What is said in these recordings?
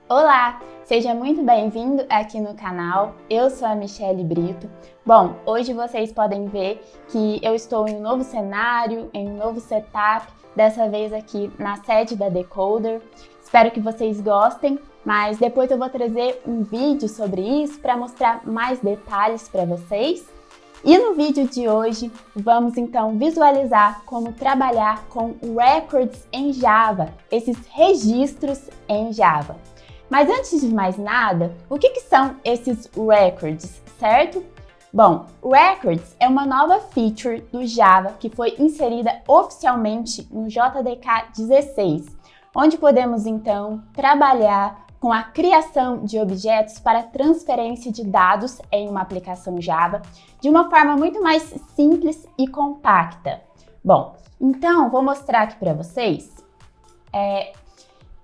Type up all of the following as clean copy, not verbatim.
Olá, seja muito bem-vindo aqui no canal. Eu sou a Michelle Brito. Bom, hoje vocês podem ver que eu estou em um novo cenário, em um novo setup, dessa vez aqui na sede da Decoder. Espero que vocês gostem, mas depois eu vou trazer um vídeo sobre isso para mostrar mais detalhes para vocês. E no vídeo de hoje, vamos então visualizar como trabalhar com records em Java, esses registros em Java. Mas antes de mais nada, o que são esses records, certo? Bom, records é uma nova feature do Java que foi inserida oficialmente no JDK 16, onde podemos então trabalhar com a criação de objetos para transferência de dados em uma aplicação Java de uma forma muito mais simples e compacta. Bom, então vou mostrar aqui para vocês.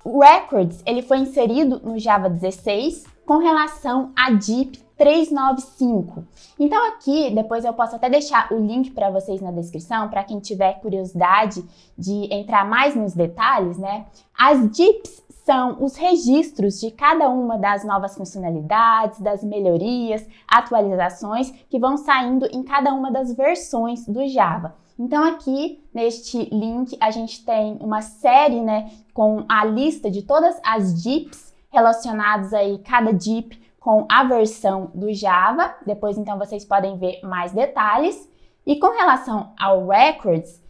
O records ele foi inserido no Java 16 com relação a DIP 395. Então aqui, depois eu posso até deixar o link para vocês na descrição, para quem tiver curiosidade de entrar mais nos detalhes, né? As DIPs são os registros de cada uma das novas funcionalidades, das melhorias, atualizações que vão saindo em cada uma das versões do Java. Então aqui neste link a gente tem uma série, né, com a lista de todas as DIPs relacionadas aí, cada DIP com a versão do Java. Depois então vocês podem ver mais detalhes. E com relação ao records,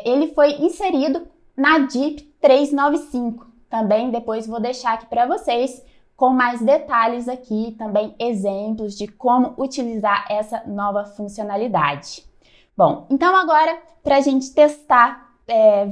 ele foi inserido na DIP 395. Também depois vou deixar aqui para vocês com mais detalhes aqui, também exemplos de como utilizar essa nova funcionalidade. Bom, então agora para a gente testar,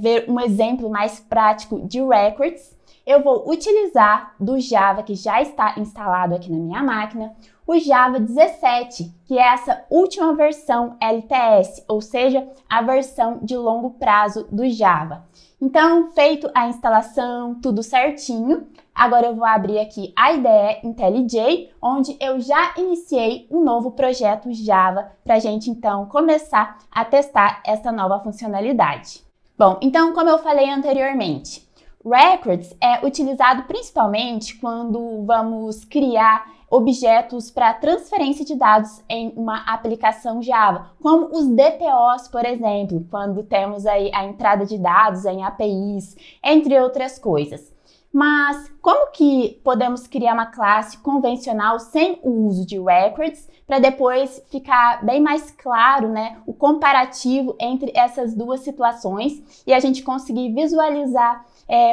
ver um exemplo mais prático de records, eu vou utilizar do Java que já está instalado aqui na minha máquina, o Java 17, que é essa última versão LTS, ou seja, a versão de longo prazo do Java. Então, feito a instalação, tudo certinho, agora eu vou abrir aqui a IDE IntelliJ, onde eu já iniciei um novo projeto Java para a gente então começar a testar essa nova funcionalidade. Bom, então como eu falei anteriormente, records é utilizado principalmente quando vamos criar objetos para transferência de dados em uma aplicação Java, como os DPOs, por exemplo, quando temos aí a entrada de dados em APIs, entre outras coisas. Mas como que podemos criar uma classe convencional sem o uso de records, para depois ficar bem mais claro, né, o comparativo entre essas duas situações e a gente conseguir visualizar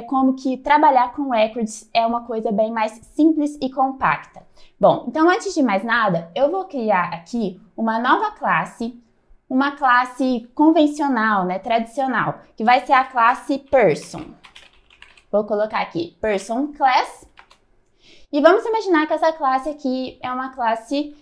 como que trabalhar com records é uma coisa bem mais simples e compacta. Bom, então antes de mais nada, eu vou criar aqui uma nova classe, uma classe convencional, né, tradicional, que vai ser a classe Person. Vou colocar aqui Person Class. E vamos imaginar que essa classe aqui é uma classe,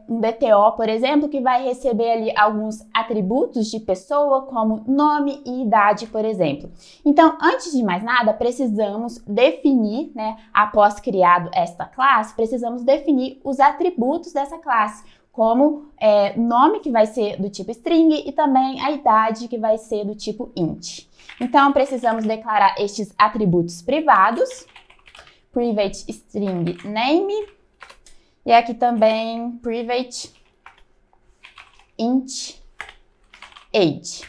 um DTO, por exemplo, que vai receber ali alguns atributos de pessoa, como nome e idade, por exemplo. Então, antes de mais nada, precisamos definir, né, após criado esta classe, precisamos definir os atributos dessa classe, como nome, que vai ser do tipo string, e também a idade, que vai ser do tipo int. Então, precisamos declarar estes atributos privados, private string name, e aqui também private int age.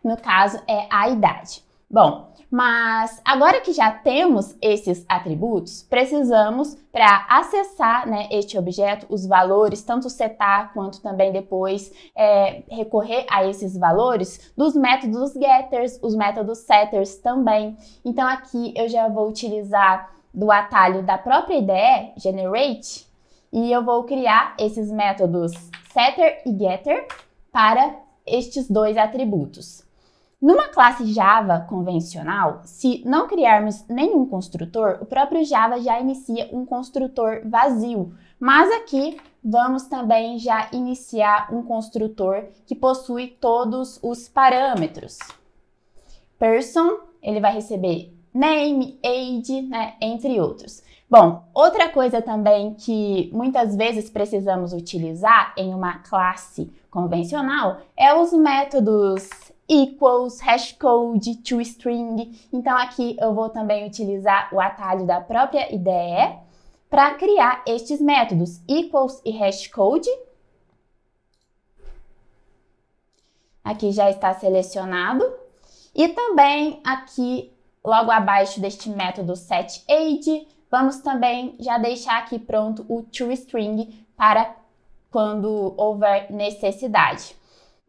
No caso, é a idade. Bom, mas agora que já temos esses atributos, precisamos, para acessar, né, este objeto, os valores, tanto setar quanto também depois recorrer a esses valores, dos métodos getters, os métodos setters também. Então aqui eu já vou utilizar do atalho da própria IDE, generate, e eu vou criar esses métodos setter e getter para estes dois atributos. Numa classe Java convencional, se não criarmos nenhum construtor, o próprio Java já inicia um construtor vazio. Mas aqui vamos também já iniciar um construtor que possui todos os parâmetros. Person, ele vai receber name, age, né, entre outros. Bom, outra coisa também que muitas vezes precisamos utilizar em uma classe convencional é os métodos equals, hashcode, toString. Então aqui eu vou também utilizar o atalho da própria IDE para criar estes métodos, equals e hashcode. Aqui já está selecionado. E também aqui, logo abaixo deste método setAge, vamos também já deixar aqui pronto o toString para quando houver necessidade.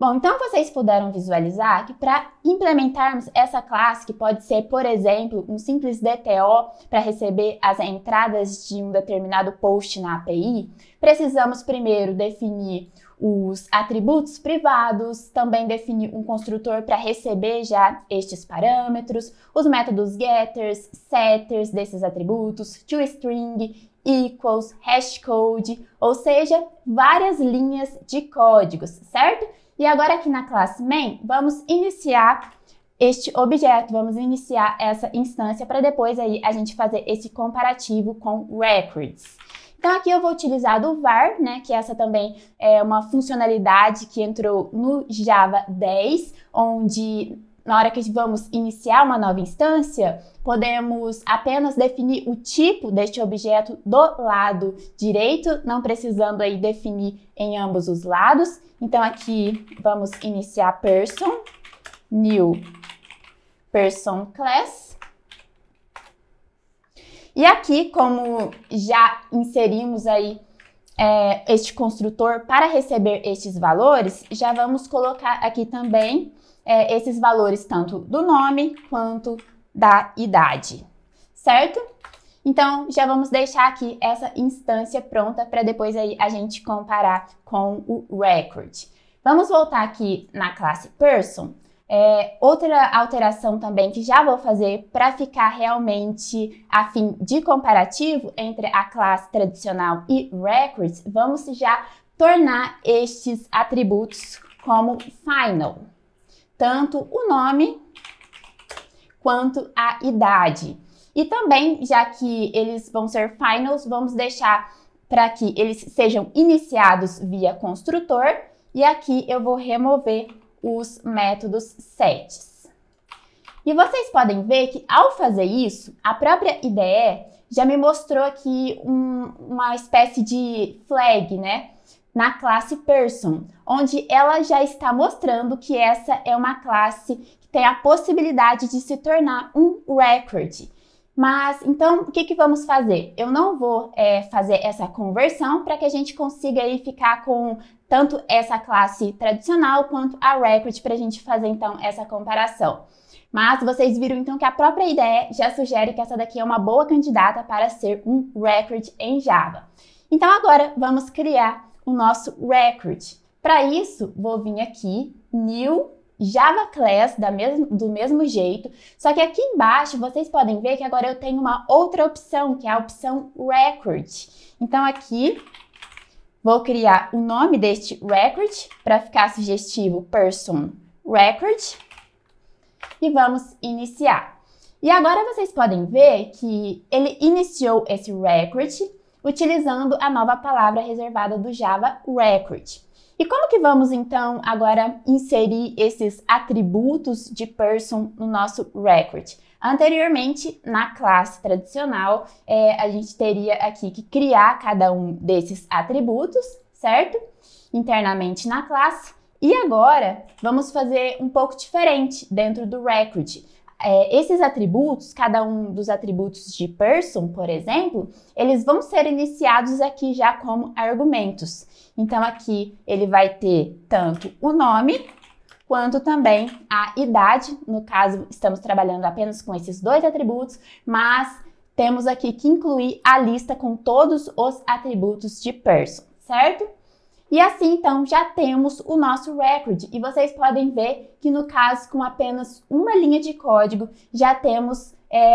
Bom, então vocês puderam visualizar que para implementarmos essa classe, que pode ser, por exemplo, um simples DTO para receber as entradas de um determinado post na API, precisamos primeiro definir os atributos privados, também definir um construtor para receber já estes parâmetros, os métodos getters, setters desses atributos, toString, equals, hashcode, ou seja, várias linhas de códigos, certo? E agora aqui na classe main, vamos iniciar este objeto, vamos iniciar essa instância para depois aí a gente fazer esse comparativo com records. Então aqui eu vou utilizar do var, né, que essa também é uma funcionalidade que entrou no Java 10, onde na hora que vamos iniciar uma nova instância, podemos apenas definir o tipo deste objeto do lado direito, não precisando aí definir em ambos os lados. Então aqui vamos iniciar person, new person class. E aqui, como já inserimos aí este construtor para receber estes valores, já vamos colocar aqui também esses valores tanto do nome quanto da idade, certo? Então, já vamos deixar aqui essa instância pronta para depois aí a gente comparar com o record. Vamos voltar aqui na classe person. Outra alteração também que já vou fazer para ficar realmente a fim de comparativo entre a classe tradicional e records, vamos já tornar estes atributos como final. Tanto o nome quanto a idade. E também, já que eles vão ser finals, vamos deixar para que eles sejam iniciados via construtor. E aqui eu vou remover os métodos sets. E vocês podem ver que ao fazer isso, a própria IDE já me mostrou aqui uma espécie de flag, né? Na classe person, onde ela já está mostrando que essa é uma classe que tem a possibilidade de se tornar um record. Mas, então, o que vamos fazer? Eu não vou fazer essa conversão para que a gente consiga aí ficar com tanto essa classe tradicional quanto a record para a gente fazer, então, essa comparação. Mas vocês viram, então, que a própria IDE já sugere que essa daqui é uma boa candidata para ser um record em Java. Então, agora, vamos criar o nosso record. Para isso, vou vir aqui, new Java Class, do mesmo jeito, só que aqui embaixo vocês podem ver que agora eu tenho uma outra opção, que é a opção record. Então aqui, vou criar o nome deste record, para ficar sugestivo, person record, e vamos iniciar. E agora vocês podem ver que ele iniciou esse record, utilizando a nova palavra reservada do Java record. E como que vamos, então, agora inserir esses atributos de person no nosso record? Anteriormente, na classe tradicional, a gente teria aqui que criar cada um desses atributos, certo? Internamente na classe. E agora, vamos fazer um pouco diferente dentro do record. Esses atributos, cada um dos atributos de person, por exemplo, eles vão ser iniciados aqui já como argumentos. Então, aqui ele vai ter tanto o nome, quanto também a idade. No caso, estamos trabalhando apenas com esses dois atributos, mas temos aqui que incluir a lista com todos os atributos de person, certo? E assim, então, já temos o nosso record. E vocês podem ver que, no caso, com apenas uma linha de código, já temos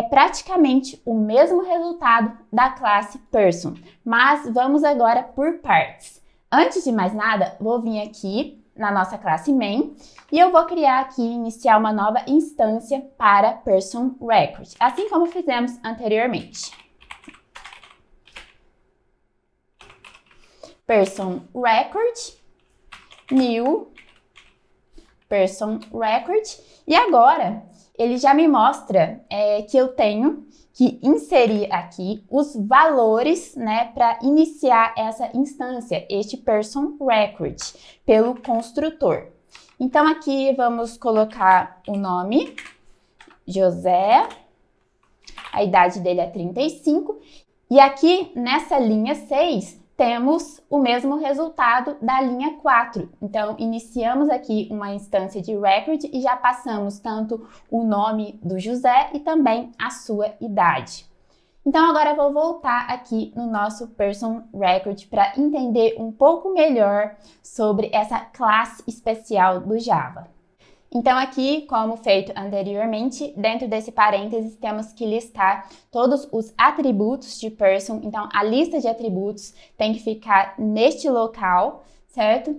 praticamente o mesmo resultado da classe person. Mas vamos agora por partes. Antes de mais nada, vou vir aqui na nossa classe main e eu vou criar aqui, iniciar uma nova instância para person record, assim como fizemos anteriormente. Person record, new person record. E agora, ele já me mostra que eu tenho que inserir aqui os valores, né, para iniciar essa instância, este person record, pelo construtor. Então, aqui vamos colocar o nome, José, a idade dele é 35, e aqui nessa linha 6, temos o mesmo resultado da linha 4. Então, iniciamos aqui uma instância de record e já passamos tanto o nome do José e também a sua idade. Então, agora eu vou voltar aqui no nosso person record para entender um pouco melhor sobre essa classe especial do Java. Então, aqui, como feito anteriormente, dentro desse parênteses, temos que listar todos os atributos de person. Então, a lista de atributos tem que ficar neste local, certo?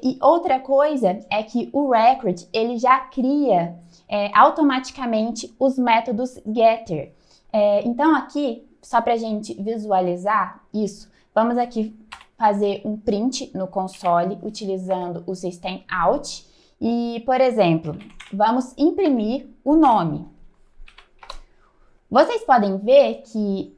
E outra coisa é que o record, ele já cria automaticamente os métodos getter. Então, aqui, só para a gente visualizar isso, vamos aqui fazer um print no console utilizando o system out. E, por exemplo, vamos imprimir o nome. Vocês podem ver que,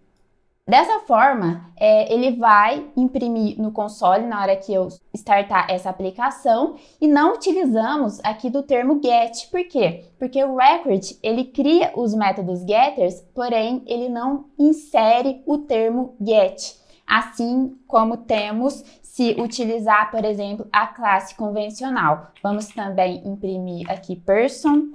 dessa forma, ele vai imprimir no console na hora que eu startar essa aplicação e não utilizamos aqui do termo get. Por quê? Porque o record, ele cria os métodos getters, porém, ele não insere o termo get. Assim como temos se utilizar, por exemplo, a classe convencional. Vamos também imprimir aqui person.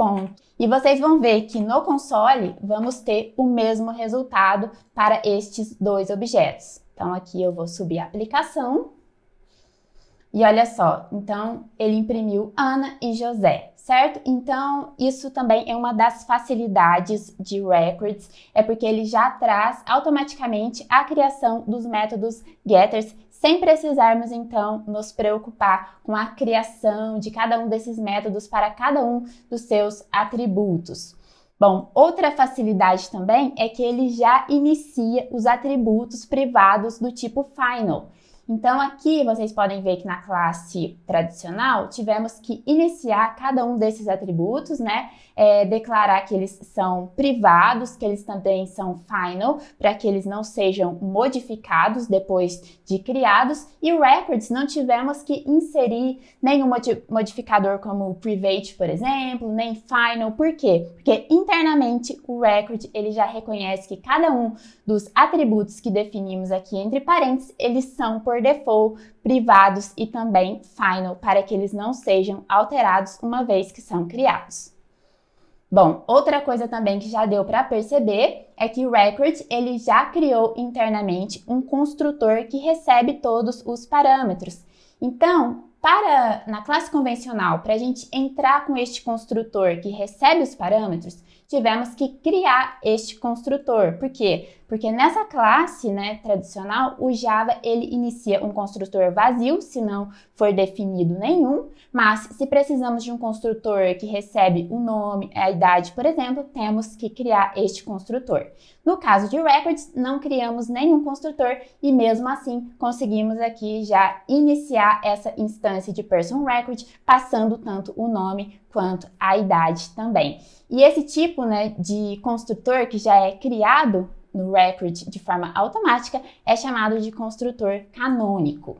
E vocês vão ver que no console vamos ter o mesmo resultado para estes dois objetos. Então, aqui eu vou subir a aplicação. E olha só, então ele imprimiu Ana e José, certo? Então, isso também é uma das facilidades de records, é porque ele já traz automaticamente a criação dos métodos getters, sem precisarmos, então, nos preocupar com a criação de cada um desses métodos para cada um dos seus atributos. Bom, outra facilidade também é que ele já inicia os atributos privados do tipo final. Então, aqui vocês podem ver que na classe tradicional tivemos que iniciar cada um desses atributos, né? Declarar que eles são privados, que eles também são final, para que eles não sejam modificados depois de criados. E o records não tivemos que inserir nenhum modificador como private, por exemplo, nem final. Por quê? Porque internamente o record ele já reconhece que cada um dos atributos que definimos aqui entre parênteses, eles são por default privados e também final, para que eles não sejam alterados uma vez que são criados. Bom, outra coisa também que já deu para perceber é que o record ele já criou internamente um construtor que recebe todos os parâmetros. Então, na classe convencional, para a gente entrar com este construtor que recebe os parâmetros, tivemos que criar este construtor. Por quê? Porque nessa classe, né, tradicional, o Java ele inicia um construtor vazio, se não for definido nenhum, mas se precisamos de um construtor que recebe o nome, a idade, por exemplo, temos que criar este construtor. No caso de records, não criamos nenhum construtor e mesmo assim conseguimos aqui já iniciar essa instância de person record, passando tanto o nome quanto a idade também. E esse tipo, né, de construtor que já é criado no record de forma automática é chamado de construtor canônico.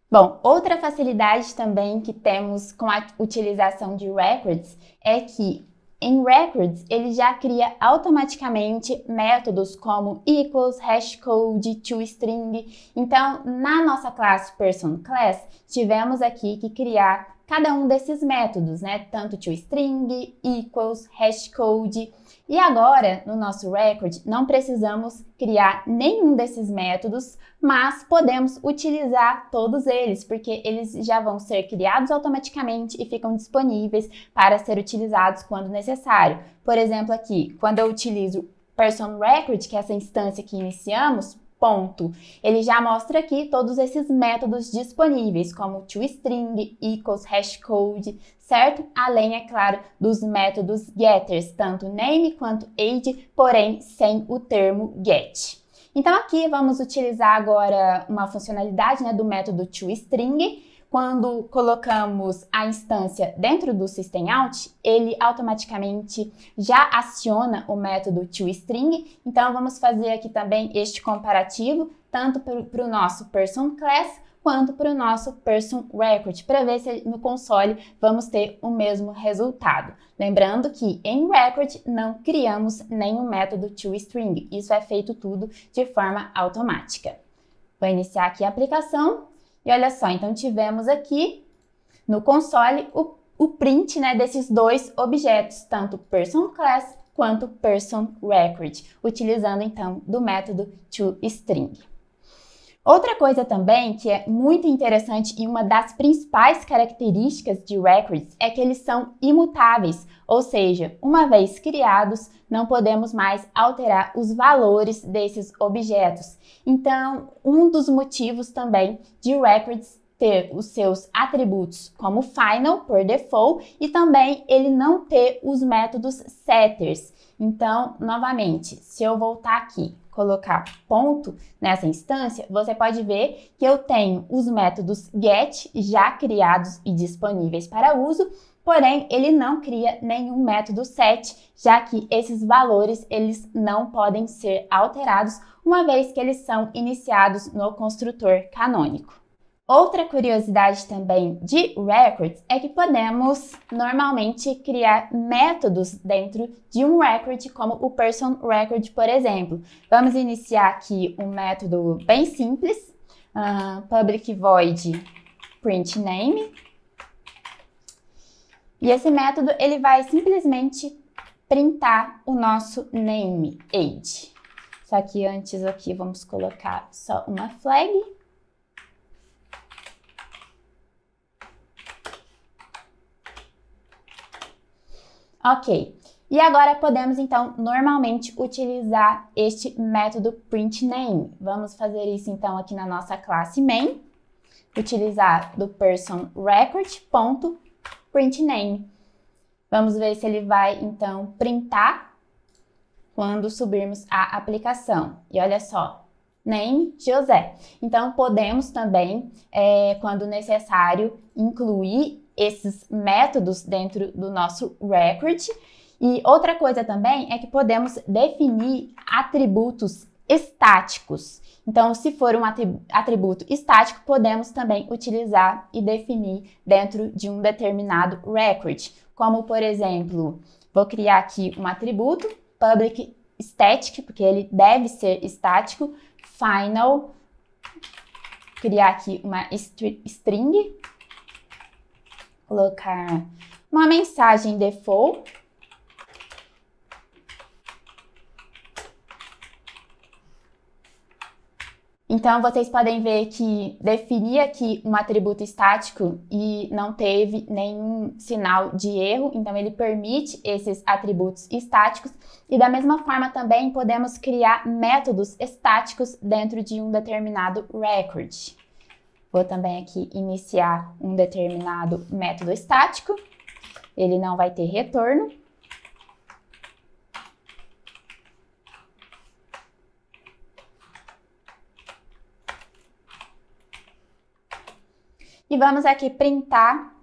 Bom, outra facilidade também que temos com a utilização de records é que em records ele já cria automaticamente métodos como equals, hashcode, toString. Então, na nossa classe personClass, tivemos aqui que criar cada um desses métodos, né? Tanto toString, equals, hashcode. E agora, no nosso record, não precisamos criar nenhum desses métodos, mas podemos utilizar todos eles, porque eles já vão ser criados automaticamente e ficam disponíveis para ser utilizados quando necessário. Por exemplo, aqui, quando eu utilizo person record, que é essa instância que iniciamos, ponto, ele já mostra aqui todos esses métodos disponíveis, como toString, equals, hashcode, certo? Além, é claro, dos métodos getters, tanto name quanto age, porém sem o termo get. Então aqui vamos utilizar agora uma funcionalidade, né, do método toString. quando colocamos a instância dentro do system_out, ele automaticamente já aciona o método toString. Então, vamos fazer aqui também este comparativo, tanto para o nosso personClass, quanto para o nosso personRecord, para ver se no console vamos ter o mesmo resultado. Lembrando que em record não criamos nenhum método toString, isso é feito tudo de forma automática. Vou iniciar aqui a aplicação e olha só, então tivemos aqui no console o print, né, desses dois objetos, tanto personClass quanto personRecord, utilizando então do método toString. Outra coisa também que é muito interessante e uma das principais características de records é que eles são imutáveis, ou seja, uma vez criados, não podemos mais alterar os valores desses objetos. Então, um dos motivos também de records ter os seus atributos como final, por default, e também ele não ter os métodos setters. Então, novamente, se eu voltar aqui, colocar ponto nessa instância, você pode ver que eu tenho os métodos get já criados e disponíveis para uso, porém ele não cria nenhum método set, já que esses valores eles não podem ser alterados, uma vez que eles são iniciados no construtor canônico. Outra curiosidade também de records é que podemos normalmente criar métodos dentro de um record, como o personRecord, por exemplo. Vamos iniciar aqui um método bem simples, public void print name. E esse método ele vai simplesmente printar o nosso name age. Só que antes aqui vamos colocar só uma flag. Ok, e agora podemos então normalmente utilizar este método printName. Vamos fazer isso então aqui na nossa classe main, utilizar do personRecord.printName. Vamos ver se ele vai então printar quando subirmos a aplicação. E olha só, name José. Então podemos também, quando necessário, incluir esses métodos dentro do nosso record. E outra coisa também é que podemos definir atributos estáticos. Então, se for um atributo estático, podemos também utilizar e definir dentro de um determinado record. Como, por exemplo, vou criar aqui um atributo, public static, porque ele deve ser estático, final, criar aqui uma string, colocar uma mensagem default. Então, vocês podem ver que defini aqui um atributo estático e não teve nenhum sinal de erro, então ele permite esses atributos estáticos. E da mesma forma também podemos criar métodos estáticos dentro de um determinado record. Vou também aqui iniciar um determinado método estático. Ele não vai ter retorno. E vamos aqui printar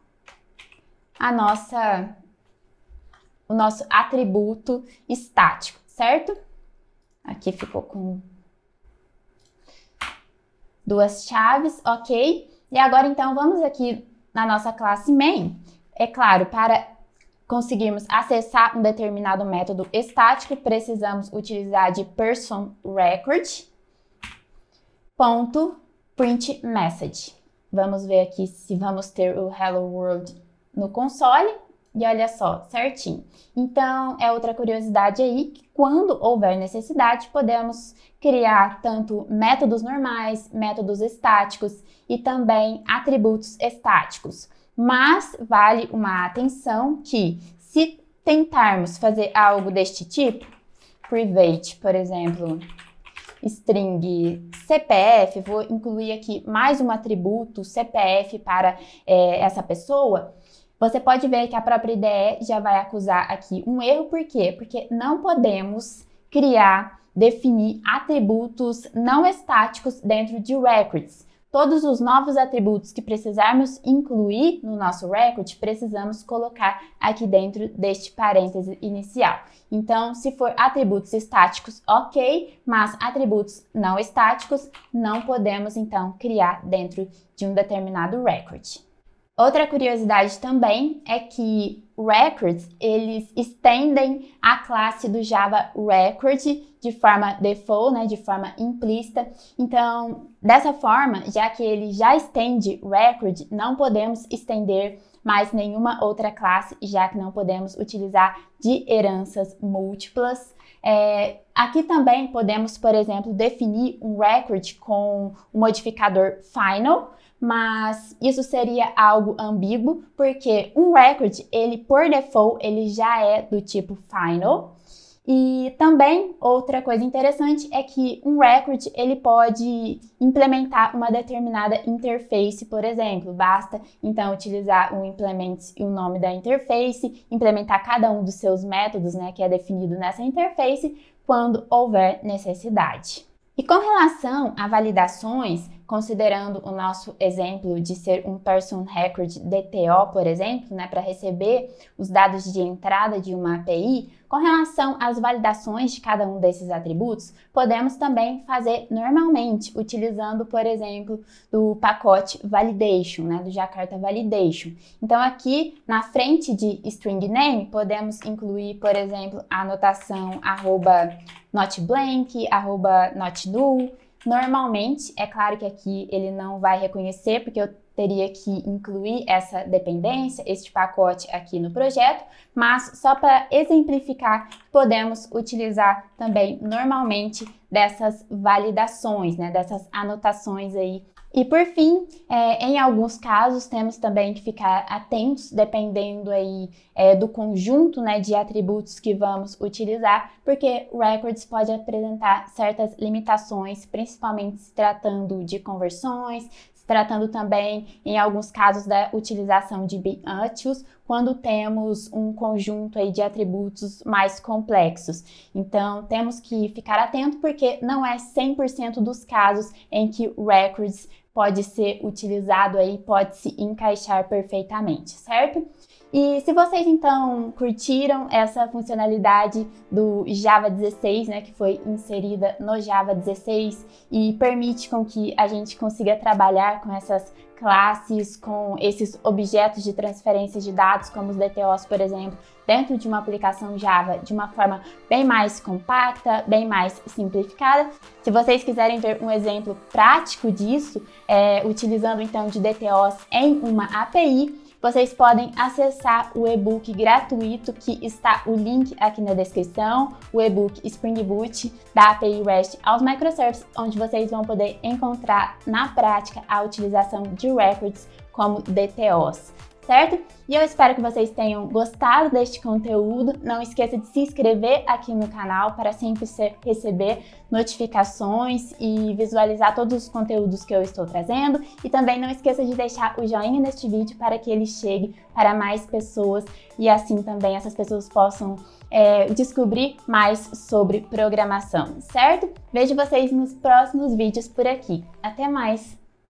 o nosso atributo estático, certo? Aqui ficou com duas chaves, ok? E agora, então, vamos aqui na nossa classe main. É claro, para conseguirmos acessar um determinado método estático, precisamos utilizar de personRecord.printMessage. Vamos ver aqui se vamos ter o Hello World no console. E olha só, certinho. Então, é outra curiosidade aí, que quando houver necessidade, podemos criar tanto métodos normais, métodos estáticos e também atributos estáticos. Mas vale uma atenção que, se tentarmos fazer algo deste tipo, private, por exemplo, string CPF, vou incluir aqui mais um atributo CPF para essa pessoa. Você pode ver que a própria IDE já vai acusar aqui um erro. Por quê? Porque não podemos definir atributos não estáticos dentro de records. todos os novos atributos que precisarmos incluir no nosso record, precisamos colocar aqui dentro deste parêntese inicial. Então, se for atributos estáticos, ok, mas atributos não estáticos, não podemos, então, criar dentro de um determinado record. Outra curiosidade também é que records, eles estendem a classe do Java Record de forma default, né, de forma implícita. Então, dessa forma, já que ele já estende record, não podemos estender mais nenhuma outra classe, já que não podemos utilizar de heranças múltiplas. Aqui também podemos, por exemplo, definir um record com o modificador final, mas isso seria algo ambíguo, porque um record, ele por default, ele já é do tipo final. E também, outra coisa interessante é que um record, ele pode implementar uma determinada interface, por exemplo. Basta, então, utilizar o implements e o nome da interface, implementar cada um dos seus métodos, né, que é definido nessa interface, quando houver necessidade. E com relação a validações, considerando o nosso exemplo de ser um Person Record DTO, por exemplo, né, para receber os dados de entrada de uma API, com relação às validações de cada um desses atributos, podemos também fazer normalmente, utilizando, por exemplo, do pacote Validation, né, do Jakarta Validation. Então, aqui na frente de string name, podemos incluir, por exemplo, a anotação @notBlank, @notNull. Normalmente, é claro que aqui ele não vai reconhecer, porque eu teria que incluir essa dependência, este pacote aqui no projeto, mas só para exemplificar, podemos utilizar também normalmente dessas validações, né, dessas anotações aí. E por fim, em alguns casos temos também que ficar atentos, dependendo aí do conjunto, né, de atributos que vamos utilizar, porque records pode apresentar certas limitações, principalmente se tratando de conversões, se tratando também, em alguns casos, da utilização de be-utils, quando temos um conjunto aí de atributos mais complexos. Então, temos que ficar atento, porque não é 100% dos casos em que records pode ser utilizado aí, pode se encaixar perfeitamente, certo? E se vocês então curtiram essa funcionalidade do Java 16, né, que foi inserida no Java 16 e permite com que a gente consiga trabalhar com essas classes, com esses objetos de transferência de dados, como os DTOs, por exemplo, dentro de uma aplicação Java de uma forma bem mais compacta, bem mais simplificada. Se vocês quiserem ver um exemplo prático disso, utilizando então de DTOs em uma API, vocês podem acessar o e-book gratuito, que está o link aqui na descrição, o e-book Spring Boot da API REST aos microservices, onde vocês vão poder encontrar na prática a utilização de records como DTOs. Certo? E eu espero que vocês tenham gostado deste conteúdo. Não esqueça de se inscrever aqui no canal para sempre receber notificações e visualizar todos os conteúdos que eu estou trazendo. E também não esqueça de deixar o joinha neste vídeo para que ele chegue para mais pessoas e assim também essas pessoas possam descobrir mais sobre programação, certo? Vejo vocês nos próximos vídeos por aqui. Até mais!